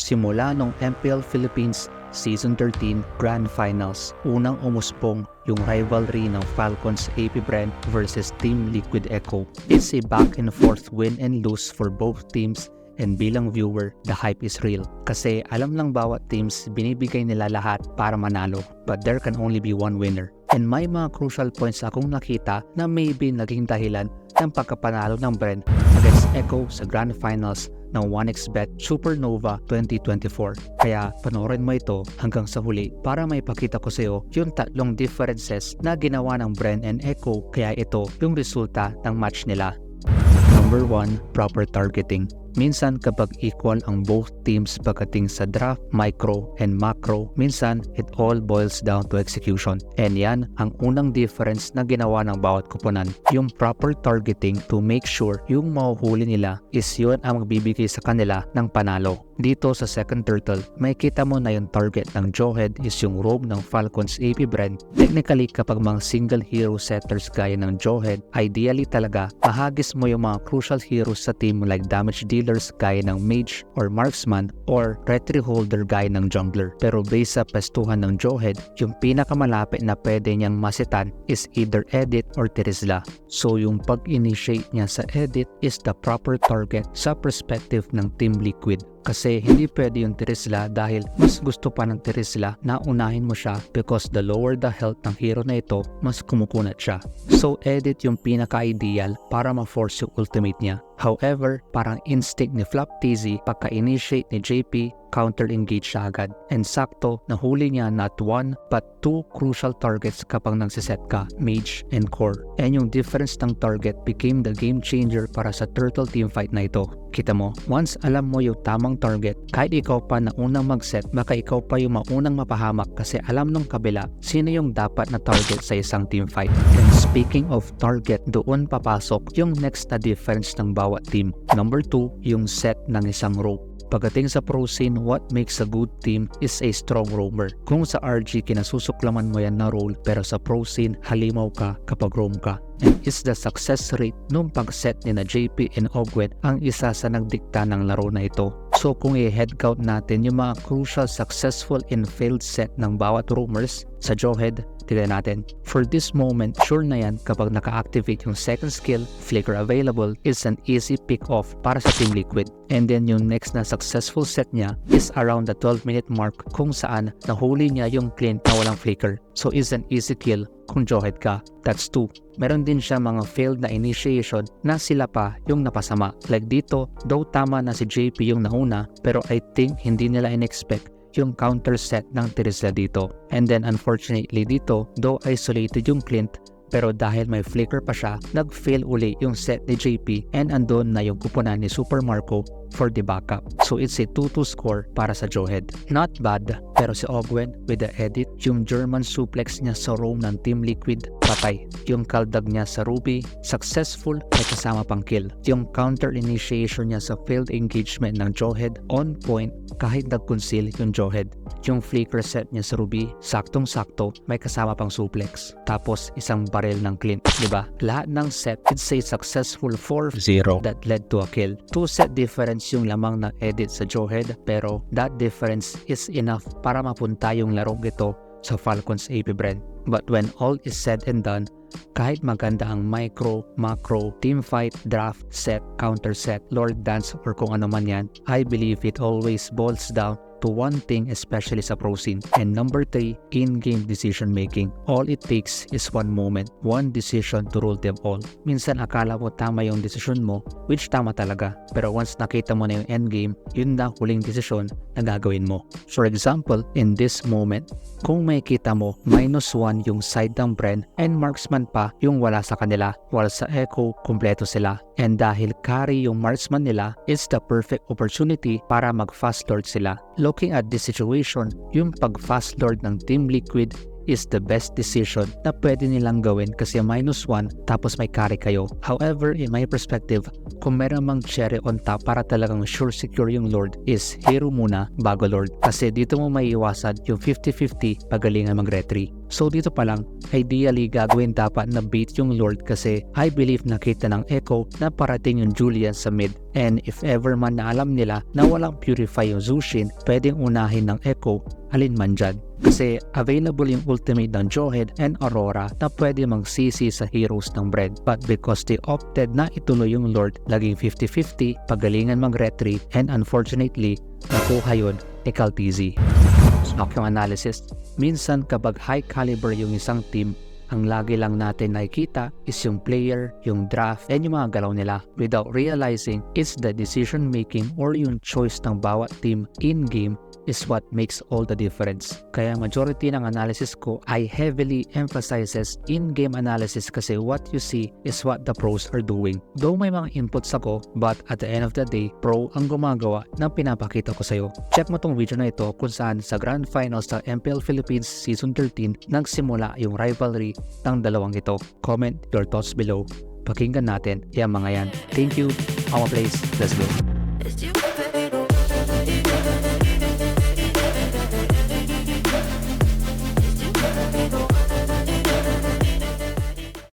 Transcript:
Simula nung MPL Philippines Season 13 Grand Finals, unang umuspong yung rivalry ng Falcons AP BREN versus Team Liquid Echo. It's a back and forth win and lose for both teams, and bilang viewer, the hype is real. Kasi alam ng bawat teams, binibigay nila lahat para manalo, but there can only be one winner. And may mga crucial points akong nakita na maybe naging dahilan ng pagkapanalo ng BREN against Echo sa Grand Finals ng 1XBET Supernova 2024. Kaya panoorin mo ito hanggang sa huli para may pakita ko sa iyo yung tatlong differences na ginawa ng BREN and Echo, kaya ito yung resulta ng match nila. Number 1, proper targeting. Minsan kapag equal ang both teams pagdating sa draft, micro, and macro, minsan it all boils down to execution. And yan ang unang difference na ginawa ng bawat koponan. Yung proper targeting to make sure yung mahuhuli nila is yun ang magbibigay sa kanila ng panalo. Dito sa second turtle, may kita mo na yung target ng Jawhead is yung roam ng Falcons AP BREN. Technically, kapag mga single hero setters gaya ng Jawhead, ideally talaga mahagis mo yung mga crucial heroes sa team like damage dealers gaya ng Mage or Marksman or retry holder gaya ng Jungler. Pero based sa pestuhan ng Jawhead, yung pinakamalapit na pwede niyang masitan is either Edit or Terizla. So yung pag-initiate niya sa Edit is the proper target sa perspective ng Team Liquid. Kasi hindi pwede yung Terizla dahil mas gusto pa ng Terizla na unahin mo siya because the lower the health ng hero na ito, mas kumukunat siya. So Edit yung pinaka-ideal para ma-force yung ultimate niya. However, parang instinct ni Flop TZ pagka-initiate ni JP, counter-engage siya agad. And sakto, nahuli niya not one but two crucial targets kapag nagsiset ka, Mage and Core. And yung difference ng target became the game changer para sa turtle teamfight na ito. Kita mo, once alam mo yung tamang target, kahit ikaw pa na unang mag-set, baka ikaw pa yung maunang mapahamak kasi alam nung kabila sino yung dapat na target sa isang teamfight. And speaking of target, doon papasok yung next na difference ng bawat team. Number 2, yung set ng isang rope. Pagdating sa pro scene, what makes a good team is a strong roamer. Kung sa RG kinasusuklaman mo yan na role, pero sa pro scene, halimaw ka kapag roam ka. And is the success rate nung pag-set ni na JP and Ogwed ang isa sa nagdikta ng laro na ito. So kung i-head count natin yung mga crucial successful and failed set ng bawat roamers sa Jawhead, tignan natin. For this moment, sure na yan kapag naka-activate yung second skill, Flicker available, is an easy pick-off para sa Team Liquid. And then yung next na successful set niya is around the 12-minute mark kung saan nahuli niya yung Clint na walang Flicker. So is an easy kill kung Jawhead ka. That's 2. Meron din siya mga failed na initiation na sila pa yung napasama. Like dito, though tama na si JP yung nauna, pero I think hindi nila in-expect yung counter set ng Terizla dito. And then unfortunately dito, though isolated yung Clint, pero dahil may flicker pa siya, nag-fail uli yung set ni JP and andon na yung kupunan ni Super Marco for the backup. So it's a 2-2 score para sa Jawhead. Not bad, pero si Ogwen with the edit, yung German suplex niya sa roam ng Team Liquid, patay. Yung kaldag niya sa Ruby, successful, may kasama pang kill. Yung counter initiation niya sa failed engagement ng Jawhead, on point kahit nag-conceal yung Jawhead. Yung flicker set niya sa Ruby, saktong-sakto, may kasama pang suplex. Tapos isang barrel ng Clint, diba? Lahat ng set, it's a successful 4-0 that led to a kill. 2 set difference yung lamang ng edit sa Jawhead, pero that difference is enough para mapunta yung larong ito sa Falcons AP BREN. But when all is said and done, kahit maganda ang micro, macro, teamfight, draft, set, counter set, Lord Dance or kung ano man yan, I believe it always boils down to one thing, especially sa pro scene. And number 3, in-game decision making. All it takes is one moment, one decision to rule them all. Minsan akala mo tama yung decision mo, which tama talaga. Pero once nakita mo na yung endgame, yun na huling decision na gagawin mo. For example, in this moment, kung makikita mo, -1 yung side ng BREN and Marksman pa yung wala sa kanila, while sa Echo, kumpleto sila. And dahil carry yung Marksman nila, it's the perfect opportunity para mag-fast lord sila. Looking at this situation, yung pag-fast lord ng Team Liquid is the best decision na pwede nilang gawin kasi -1 tapos may carry kayo. However, in my perspective, kung meron mang cherry on top para talagang sure secure yung Lord is hero muna bago Lord. Kasi dito mo maiiwasan yung 50-50 pagalingan mag-retry. So dito pa lang, ideally gagawin dapat na bait yung Lord kasi I believe nakita ng Echo na parating yung Julian sa mid. And if ever man na alam nila na walang purify yung Zushin, pwedeng unahin ng Echo alin man dyan. Kasi available yung ultimate ng Jawhead and Aurora na pwede magsisi sa heroes ng BREN. But because they opted na ituloy yung Lord, laging 50-50, pagalingan mag-retry, and unfortunately, nakuha yun ni Caltizi. Stock yung analysis. Minsan kapag high caliber yung isang team, ang lagi lang natin nakikita is yung player, yung draft, and yung mga galaw nila without realizing it's the decision making or yung choice ng bawat team in-game is what makes all the difference. Kaya majority ng analysis ko ay heavily emphasizes in-game analysis kasi what you see is what the pros are doing. Though may mga inputs ako, but at the end of the day, pro ang gumagawa ng pinapakita ko sa'yo. Check mo tong video na ito kung saan sa Grand Finals ng MPL Philippines Season 13 nagsimula yung rivalry ng dalawang ito. Comment your thoughts below. Pakinggan natin yung mga yan. Thank you. Our place. Let's go.